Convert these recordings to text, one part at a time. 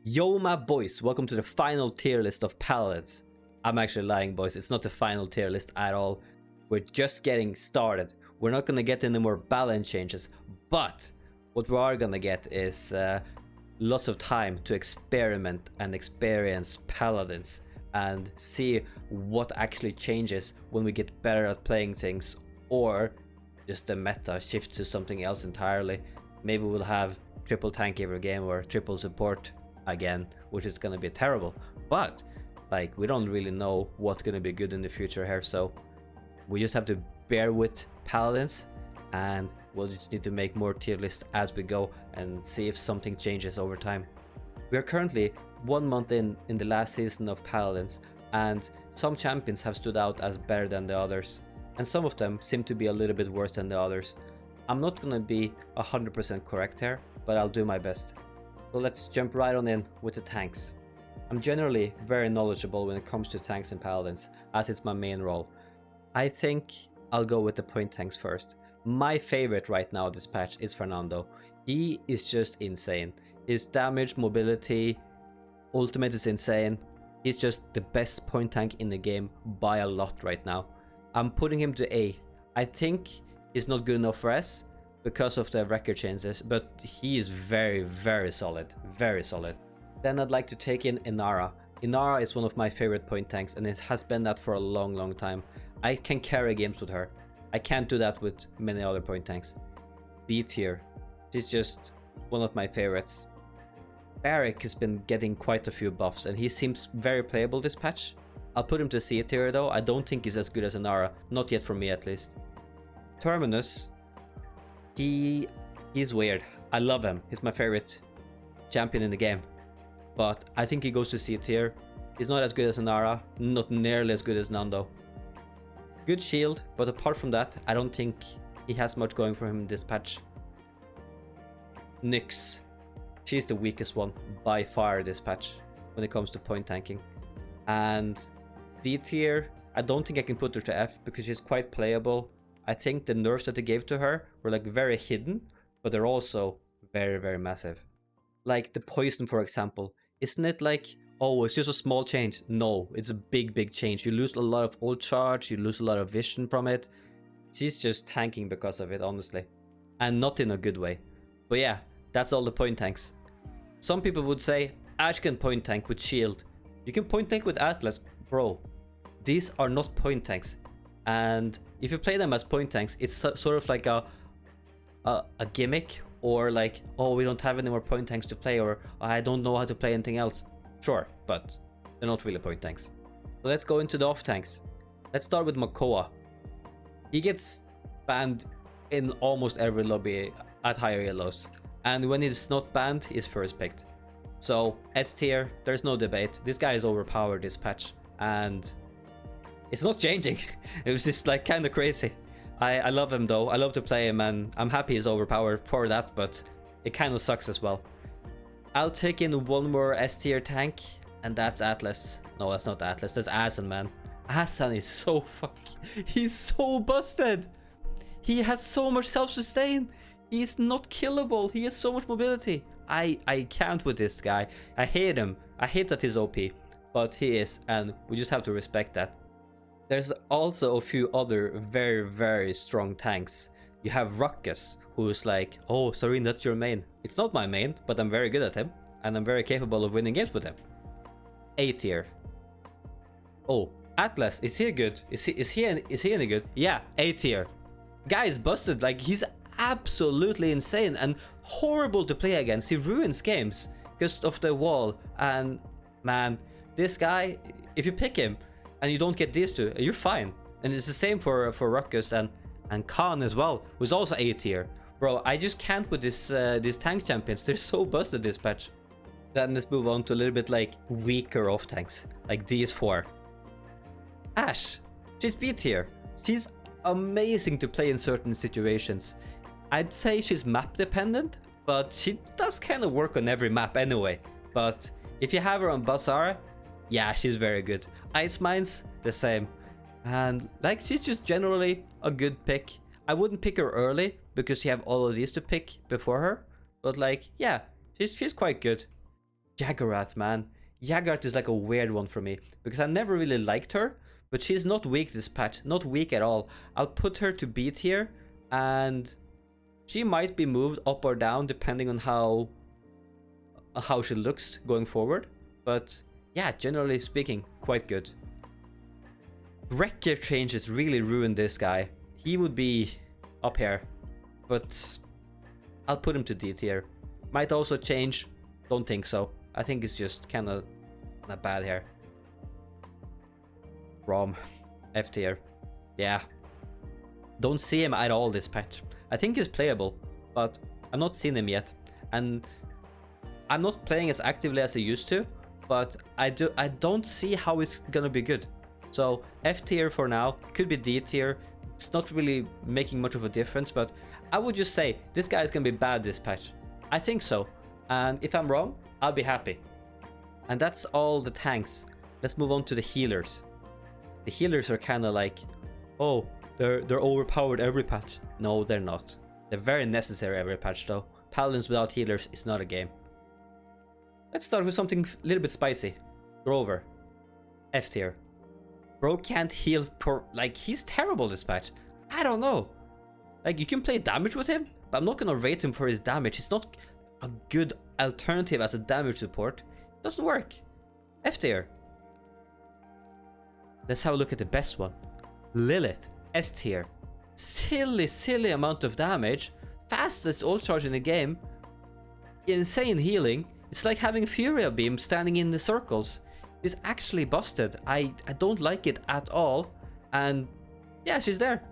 Yo my boys, welcome to the final tier list of Paladins. I'm actually lying boys, it's not the final tier list at all. We're just getting started. We're not gonna get any more balance changes, but what we are gonna get is lots of time to experiment and experience Paladins and see what actually changes when we get better at playing things, or just the meta shifts to something else entirely. Maybe we'll have triple tank every game or triple support again, which is gonna be terrible, but like we don't really know what's gonna be good in the future here, so we just have to bear with Paladins and we'll just need to make more tier lists as we go and see if something changes over time. We are currently 1 month in the last season of Paladins, and some champions have stood out as better than the others, and some of them seem to be a little bit worse than the others. I'm not gonna be 100% correct here, but I'll do my best. So let's jump right on in with the tanks. I'm generally very knowledgeable when it comes to tanks and paladins, as it's my main role. I think I'll go with the point tanks first. My favorite right now this patch is Fernando. He is just insane. His damage, mobility, ultimate is insane. He's just the best point tank in the game by a lot right now. I'm putting him to A. I think he's not good enough for S because of the record changes, but he is very solid, very solid. Then I'd like to take in Inara. Inara is one of my favorite point tanks, and it has been that for a long time. I can carry games with her. I can't do that with many other point tanks. B tier. She's just one of my favorites. Barrick has been getting quite a few buffs, and he seems very playable this patch. I'll put him to C tier though. I don't think he's as good as Inara, not yet for me at least. Terminus. He's weird. I love him. He's my favorite champion in the game. But I think he goes to C tier. He's not as good as Inara, not nearly as good as Nando. Good shield, but apart from that, I don't think he has much going for him in this patch. Nyx. She's the weakest one by far this patch when it comes to point tanking. And D tier, I don't think I can put her to F because she's quite playable. I think the nerfs that they gave to her were like very hidden, but they're also very massive. Like the poison, for example. Isn't it like, oh, it's just a small change? No, it's a big change. You lose a lot of ult charge, you lose a lot of vision from it. She's just tanking because of it, honestly. And not in a good way. But yeah, that's all the point tanks. Some people would say, Ash can point tank with shield. You can point tank with Atlas. Bro, these are not point tanks. And if you play them as point tanks, it's sort of like a gimmick, or like, oh, we don't have any more point tanks to play, or I don't know how to play anything else. Sure, but they're not really point tanks. So let's go into the off tanks. Let's start with Makoa. He gets banned in almost every lobby at higher yellows, and when he's not banned, he's first picked. So S tier, there's no debate. This guy is overpowered this patch, and it's not changing. It was just like kind of crazy. I love him though. I love to play him, and I'm happy he's overpowered for that, but it kind of sucks as well. I'll take in one more S tier tank, and that's Atlas. No, that's not Atlas. That's Asan, man. Asan is so he's so busted. He has so much self-sustain. He's not killable. He has so much mobility. I can't with this guy. I hate him. I hate that he's OP, but he is, and we just have to respect that. There's also a few other very strong tanks. You have Ruckus, who's like, oh, Zarini, that's your main. It's not my main, but I'm very good at him, and I'm very capable of winning games with him. A tier. Oh, Atlas, is he good? Is he any good? Yeah, A tier. Guy is busted. Like, he's absolutely insane and horrible to play against. He ruins games because of the wall. And man, this guy, if you pick him and you don't get these two, you're fine. And it's the same for Ruckus and Khan as well, who's also A tier. Bro, I just can't with these tank champions. They're so busted this patch. Then let's move on to a little bit like weaker off tanks, like these four. Ashe, she's B tier. She's amazing to play in certain situations. I'd say she's map dependent, but she does kind of work on every map anyway. But if you have her on Bazaar, yeah, she's very good. Ice Mines, the same. And like, she's just generally a good pick. I wouldn't pick her early because you have all of these to pick before her, but like, yeah, she's quite good. Jaggerat, man. Jaggerat is like a weird one for me because I never really liked her, but she's not weak this patch, not weak at all. I'll put her to B tier, and she might be moved up or down depending on how she looks going forward. But yeah, generally speaking, quite good. Wreck changes really ruined this guy. He would be up here, but I'll put him to D tier. Might also change, don't think so. I think it's just kind of not bad here. Rom, F tier. Yeah. Don't see him at all this patch. I think he's playable, but I've not seen him yet. And I'm not playing as actively as I used to, but I don't see how he's gonna be good. So F tier for now, could be D tier. It's not really making much of a difference, but I would just say this guy is gonna be bad this patch. I think so. And if I'm wrong, I'll be happy. And that's all the tanks. Let's move on to the healers. The healers are kind of like, oh, they're overpowered every patch. No, they're not. They're very necessary every patch though. Paladins without healers is not a game. Let's start with something a little bit spicy. Grover, F tier. Bro can't heal like, he's terrible this patch. I don't know. Like, you can play damage with him, but I'm not gonna rate him for his damage. He's not a good alternative as a damage support. It doesn't work. F tier. Let's have a look at the best one. Lilith, S tier. Silly amount of damage. Fastest ult charge in the game. Insane healing. It's like having Furia Beam standing in the circles. It's actually busted. I don't like it at all. And yeah, she's there.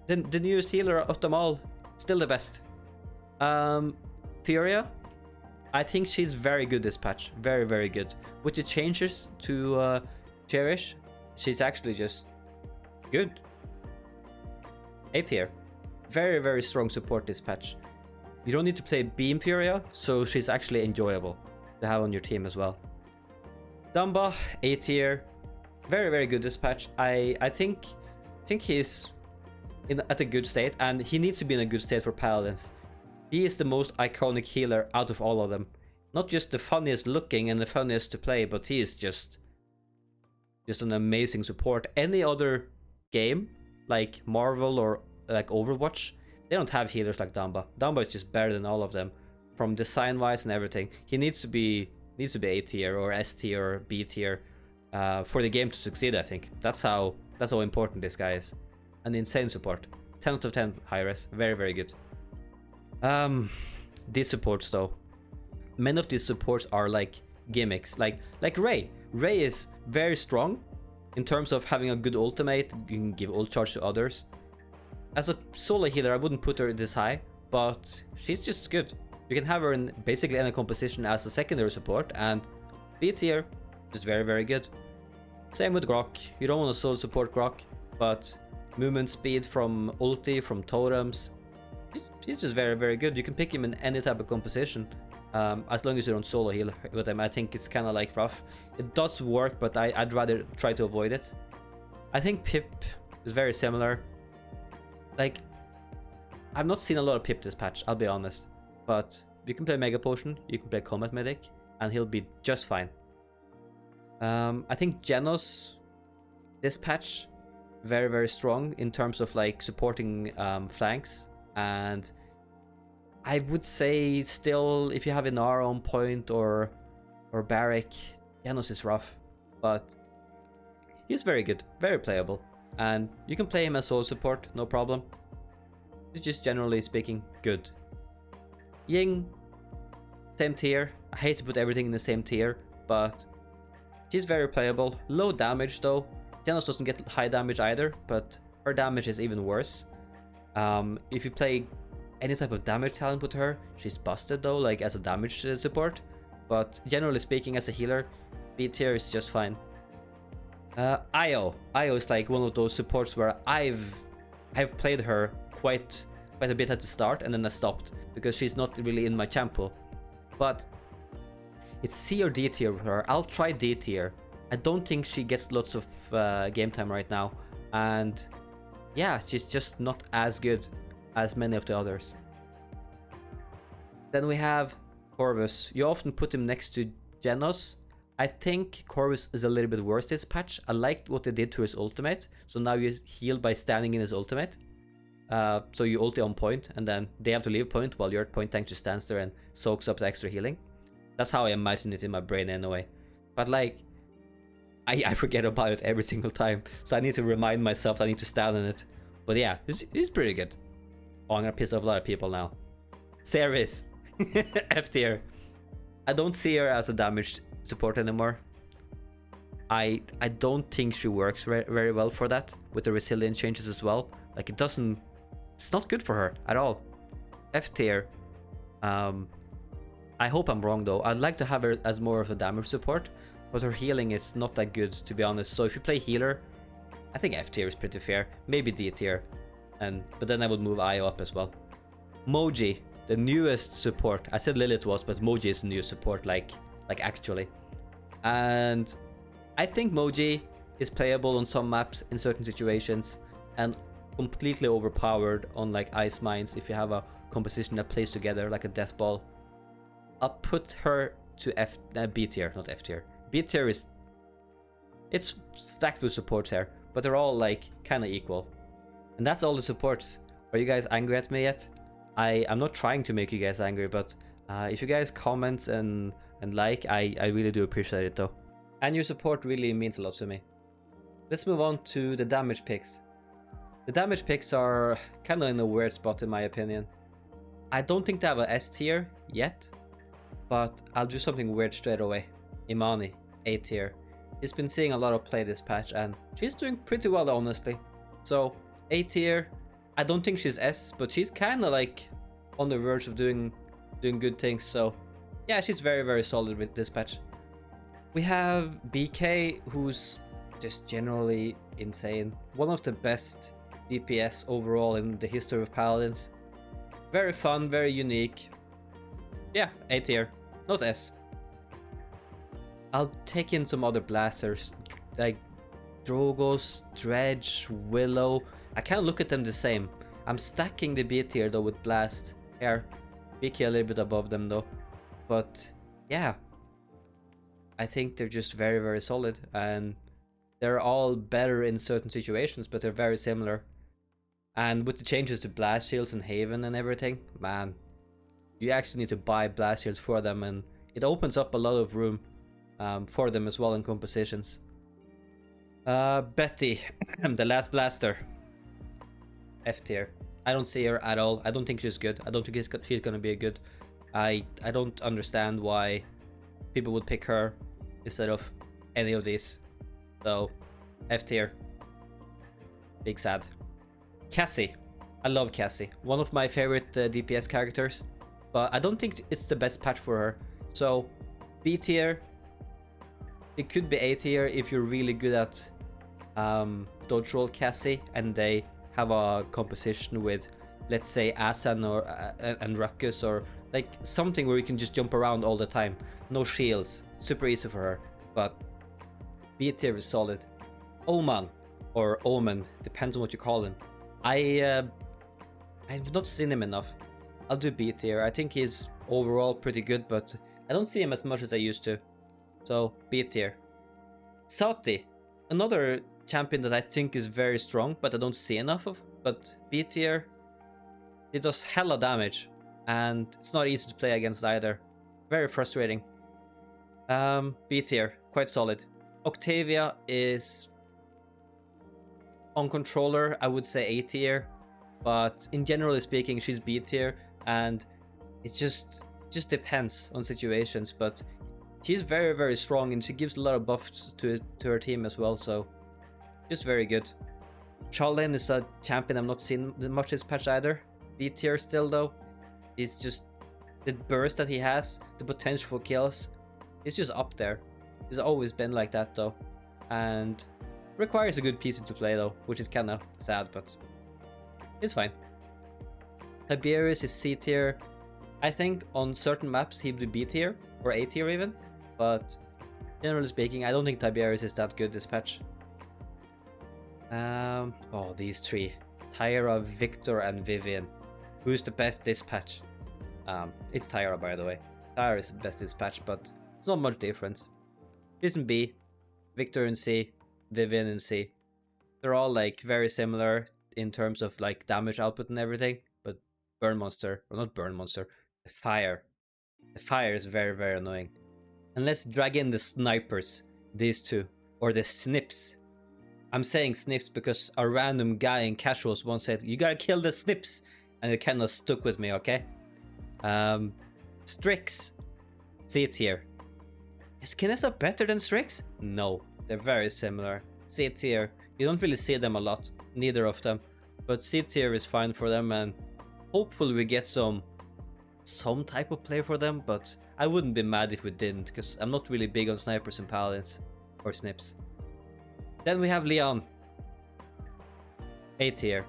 The newest healer of them all. Still the best. Furia. I think she's very good this patch. Very good. With the changes to Cherish, she's actually just good. A tier. Very strong support this patch. You don't need to play Beam Furia, so she's actually enjoyable to have on your team as well. Dumba, A tier. Very good this patch. I think he's at a good state, and he needs to be in a good state for Paladins. He is the most iconic healer out of all of them. Not just the funniest looking and the funniest to play, but he is just an amazing support. Any other game, like Marvel or like Overwatch, they don't have healers like Dumba. Dumba is just better than all of them, from design wise and everything. He needs to be A tier or S tier or B tier for the game to succeed. I think that's how important this guy is. An insane support. 10 out of 10 Hi-Rez. Very good. These supports though, many of these supports are like gimmicks. Like Ray. Ray is very strong in terms of having a good ultimate. You can give ult charge to others. As a solo healer, I wouldn't put her this high, but she's just good. You can have her in basically any composition as a secondary support, and B tier, just very good. Same with Grok. You don't want to solo support Grok, but movement speed from ulti, from totems, he's just very good. You can pick him in any type of composition, as long as you don't solo heal with him. I think it's kind of like rough. It does work, but I'd rather try to avoid it. I think Pip is very similar. Like, I've not seen a lot of Pip this patch, I'll be honest. But you can play Mega Potion, you can play Combat Medic, and he'll be just fine. I think Genos, this patch, very strong in terms of like supporting flanks. And I would say still, if you have Inara on point or Barrack, Genos is rough. But he's very good, very playable. And you can play him as solo support, no problem. It's just generally speaking, good. Ying, same tier. I hate to put everything in the same tier, but she's very playable. Low damage though. Genos doesn't get high damage either, but her damage is even worse. If you play any type of damage talent with her, she's busted though, like as a damage support. But generally speaking, as a healer, B tier is just fine. Io is like one of those supports where I've played her quite a bit at the start, and then I stopped because she's not really in my champ pool. But it's C or D tier with her. I'll try D tier. I don't think she gets lots of game time right now, and yeah, she's just not as good as many of the others. Then we have Corvus. You often put him next to Genos. I think Corvus is a little bit worse this patch. I liked what they did to his ultimate. So now you heal by standing in his ultimate. So you ulti on point, and then they have to leave point while your point tank just stands there and soaks up the extra healing. That's how I imagine it in my brain anyway. But like, I forget about it every single time. So I need to remind myself I need to stand in it. But yeah, it's pretty good. Oh, I'm gonna piss off a lot of people now. Ceres. F tier. I don't see her as a damage support anymore. I don't think she works very well for that, with the resilience changes as well. Like, it's not good for her at all. F tier. I hope I'm wrong though. I'd like to have her as more of a damage support, but her healing is not that good, to be honest. So if you play healer, I think F tier is pretty fair. Maybe D tier, but then I would move Io up as well. Moji, the newest support. I said Lilith was, but Moji is the newest support, like actually. And I think Moji is playable on some maps in certain situations, and completely overpowered on like ice mines if you have a composition that plays together like a death ball. I'll put her to B tier, not F tier. B tier it's stacked with supports here, but they're all like kind of equal. And that's all the supports. Are you guys angry at me yet? I'm not trying to make you guys angry, but if you guys comment and like, I really do appreciate it though. And your support really means a lot to me. Let's move on to the damage picks. The damage picks are kind of in a weird spot in my opinion. I don't think they have a S tier yet, but I'll do something weird straight away. Imani, A tier. She's been seeing a lot of play this patch and she's doing pretty well honestly. So A tier. I don't think she's S, but she's kind of like on the verge of doing good things. So yeah, she's very solid with this patch. We have BK, who's just generally insane. One of the best DPS overall in the history of Paladins. Very fun, very unique. Yeah, A tier, not S. I'll take in some other blasters like Drogos, Dredge, Willow. I can't look at them the same. I'm stacking the B tier though with Blast. Here, BK a little bit above them though. But yeah, I think they're just very solid, and they're all better in certain situations, but they're very similar. And with the changes to Blast Shields and Haven and everything, man, you actually need to buy Blast Shields for them, and it opens up a lot of room for them as well in compositions. Betty, the last blaster. F tier. I don't see her at all. I don't think she's good. I don't think she's gonna be a good. I don't understand why people would pick her instead of any of these. So F tier. Big sad. Cassie. I love Cassie. One of my favorite DPS characters, but I don't think it's the best patch for her. So B tier. It could be A tier if you're really good at dodge roll Cassie and they have a composition with, let's say, Asan or and Ruckus, or like something where you can just jump around all the time. No shields. Super easy for her. But B tier is solid. Oman or Omen, depends on what you call him. I've not seen him enough. I'll do B tier. I think he's overall pretty good, but I don't see him as much as I used to. So B tier. Sati, another champion that I think is very strong, but I don't see enough of. But B tier, it does hella damage, and it's not easy to play against either. Very frustrating. B tier, quite solid. Octavia is on controller, I would say A tier, but in generally speaking, she's B tier, and it just depends on situations. But she's very strong, and she gives a lot of buffs to her team as well. So just very good. Charlene is a champion I've not seen much this patch either. B tier still though. It's just the burst that he has, the potential for kills. It's just up there. He's always been like that though, and requires a good PC to play though, which is kind of sad, but it's fine. Tiberius is C tier. I think on certain maps he'd be B tier or A tier even, but generally speaking, I don't think Tiberius is that good this patch. Oh, these three: Tyra, Victor, and Vivian. Who's the best this patch? It's Tyra, by the way. Fire is best this patch, but it's not much difference. She's in B, Victor in C, Vivian in C. They're all like very similar in terms of like damage output and everything, but Burn Monster, or not Burn Monster, the fire. The fire is very, very annoying. And let's drag in the snipers, these two, or the snips. I'm saying snips because a random guy in casuals once said, "You gotta kill the snips," and it kind of stuck with me, okay? Strix, C tier. Is Kinessa better than Strix? No, they're very similar. C tier, you don't really see them a lot, neither of them, but C tier is fine for them, and hopefully we get some type of play for them, but I wouldn't be mad if we didn't, because I'm not really big on snipers and paladins, or snips. Then we have Leon, A tier.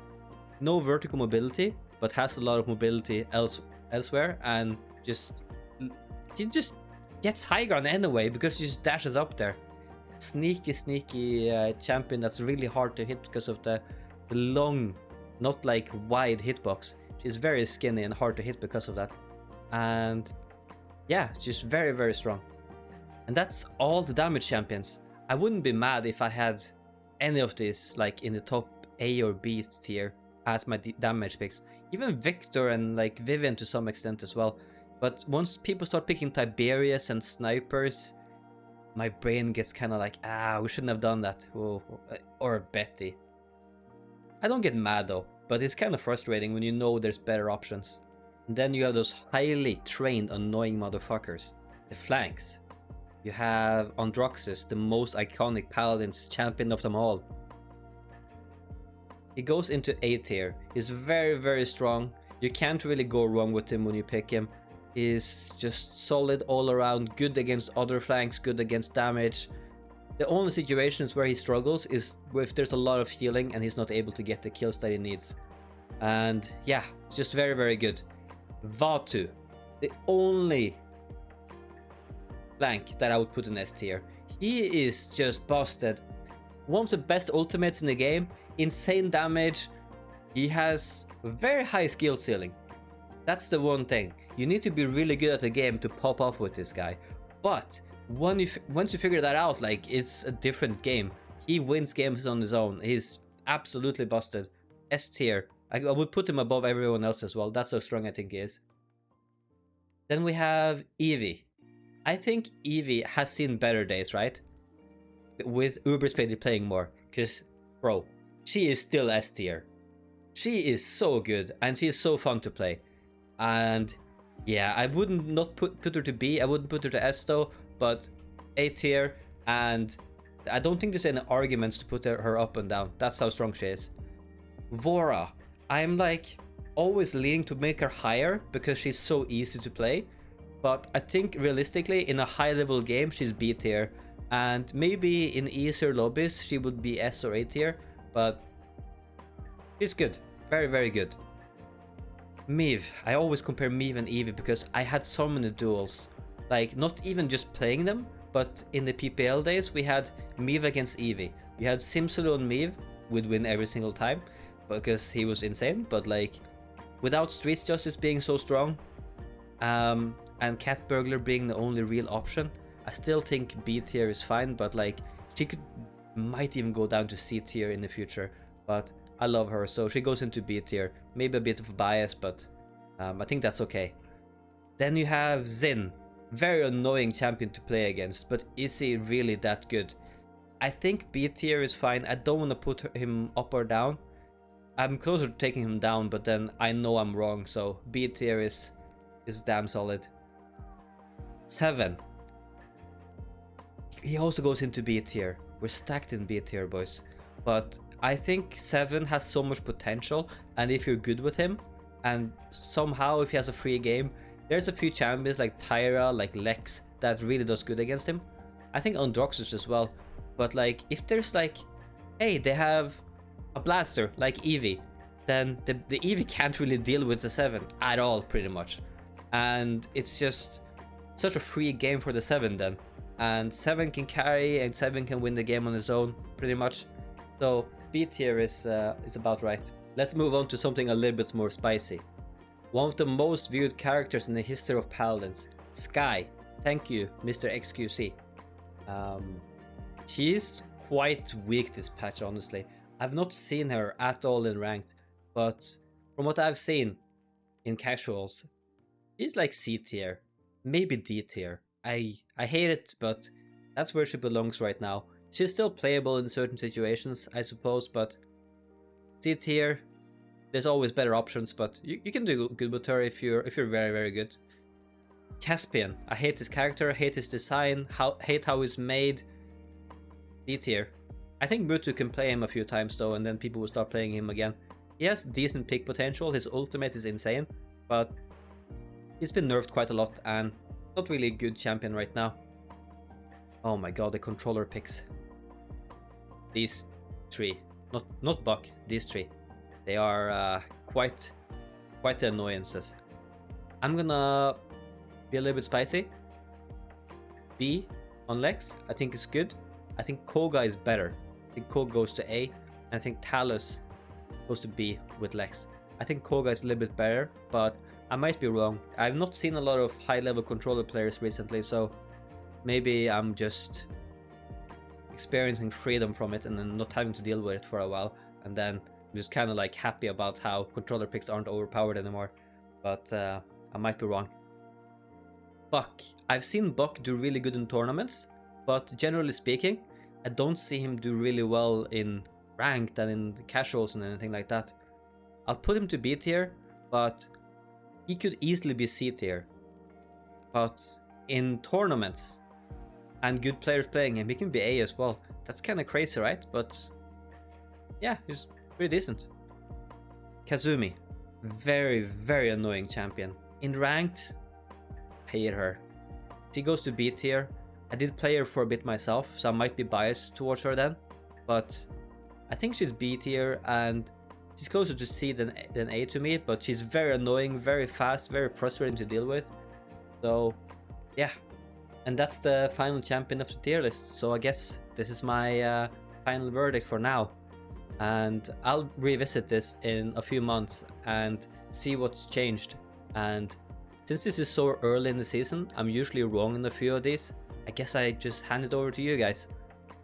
No vertical mobility, but has a lot of mobility elsewhere, and he just gets high ground anyway because he just dashes up there. Sneaky champion that's really hard to hit because of the long, not like wide hitbox. She's very skinny and hard to hit because of that. And yeah, she's very, very strong. And that's all the damage champions. I wouldn't be mad if I had any of these like in the top A or B tier as my damage picks. Even Victor and like Vivian to some extent as well. But once people start picking Tiberius and snipers, my brain gets kind of like, we shouldn't have done that. Or Betty. I don't get mad though, but it's kind of frustrating when you know there's better options. And then you have those highly trained, annoying motherfuckers. The flanks. You have Androxus, the most iconic Paladins champion of them all. He goes into A tier. He's very, very strong. You can't really go wrong with him when you pick him. He's just solid all around, good against other flanks, good against damage. The only situations where he struggles is if there's a lot of healing and he's not able to get the kills that he needs. And yeah, just very, very good. Vatu, the only flank that I would put in S tier. He is just busted. One of the best ultimates in the game, insane damage. He has a very high skill ceiling. That's the one thing. You need to be really good at the game to pop off with this guy. But once you figure that out, like, it's a different game. He wins games on his own. He's absolutely busted. S tier. I would put him above everyone else as well. That's how strong I think he is. Then we have Evie. I think Evie has seen better days, right? With Uberspeedy playing more. Because, bro, she is still S tier. She is so good and she is so fun to play. And yeah, I wouldn't not put her to B. I wouldn't put her to S though, but A tier. And I don't think there's any arguments to put her up and down. That's how strong she is. Vora. I'm like always leaning to make her higher because she's so easy to play. But I think realistically in a high level game she's B tier. And maybe in easier lobbies she would be S or A tier. But she's good. Very, very good. Miv. I always compare Miv and Evie because I had so many duels. Like, not even just playing them, but in the PPL days we had Miv against Evie. We had Simsulu and Miv would win every single time because he was insane, but like without Streets Justice being so strong and Cat Burglar being the only real option, I still think B tier is fine, but like she might even go down to C tier in the future. But I love her, so she goes into B tier. Maybe a bit of a bias, but I think that's okay. Then you have Xin. Very annoying champion to play against, but is he really that good? I think B tier is fine. I don't want to put him up or down. I'm closer to taking him down, but then I know I'm wrong, so B tier is damn solid. 7. He also goes into B tier. We're stacked in B tier, boys. But I think 7 has so much potential, and if you're good with him, and somehow if he has a free game, there's a few champions like Tyra, like Lex, that really does good against him. I think Androxus as well. But like, if there's like, hey, they have a blaster like Evie, then the Evie can't really deal with the 7 at all, pretty much. And it's just such a free game for the 7 then. And 7 can carry and 7 can win the game on his own, pretty much. So B tier is about right. Let's move on to something a little bit more spicy. One of the most viewed characters in the history of Paladins, Sky, thank you, Mr. XQC. She's quite weak this patch, honestly. I've not seen her at all in ranked, but from what I've seen in casuals, she's like C tier, maybe D tier. I hate it, but that's where she belongs right now. She's still playable in certain situations, I suppose, but C tier, there's always better options, but you can do good with her if you're very, very good. Caspian, I hate his character, hate his design, hate how he's made. D tier. I think Mutu can play him a few times though, and then people will start playing him again. He has decent pick potential, his ultimate is insane, but he's been nerfed quite a lot and not really a good champion right now. Oh my god, the controller picks. These three. Not Buck, these three. They are quite the annoyances. I'm gonna be a little bit spicy. B on Lex, I think is good. I think Koga is better. I think Koga goes to A, and I think Talus goes to B with Lex. I think Koga is a little bit better, but I might be wrong. I've not seen a lot of high-level controller players recently, so maybe I'm just experiencing freedom from it and then not having to deal with it for a while, and then I'm just kind of like happy about how controller picks aren't overpowered anymore. But I might be wrong. Buck. I've seen Buck do really good in tournaments, but generally speaking, I don't see him do really well in ranked and in casuals and anything like that. I'll put him to B tier, but he could easily be C tier. But in tournaments and good players playing him, he can be A as well. That's kind of crazy, right? But yeah, he's pretty decent. Kazumi. Very, very annoying champion. In ranked, hate her. She goes to B tier. I did play her for a bit myself, so I might be biased towards her then. But I think she's B tier and she's closer to C than A to me, but she's very annoying, very fast, very frustrating to deal with. So yeah, and that's the final champion of the tier list. So I guess this is my final verdict for now. And I'll revisit this in a few months and see what's changed. And since this is so early in the season, I'm usually wrong in a few of these. I guess I just hand it over to you guys.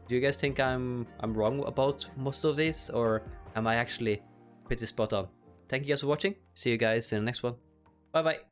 Do you guys think I'm wrong about most of these, or am I actually pretty spot on? Thank you guys for watching. See you guys in the next one. Bye bye.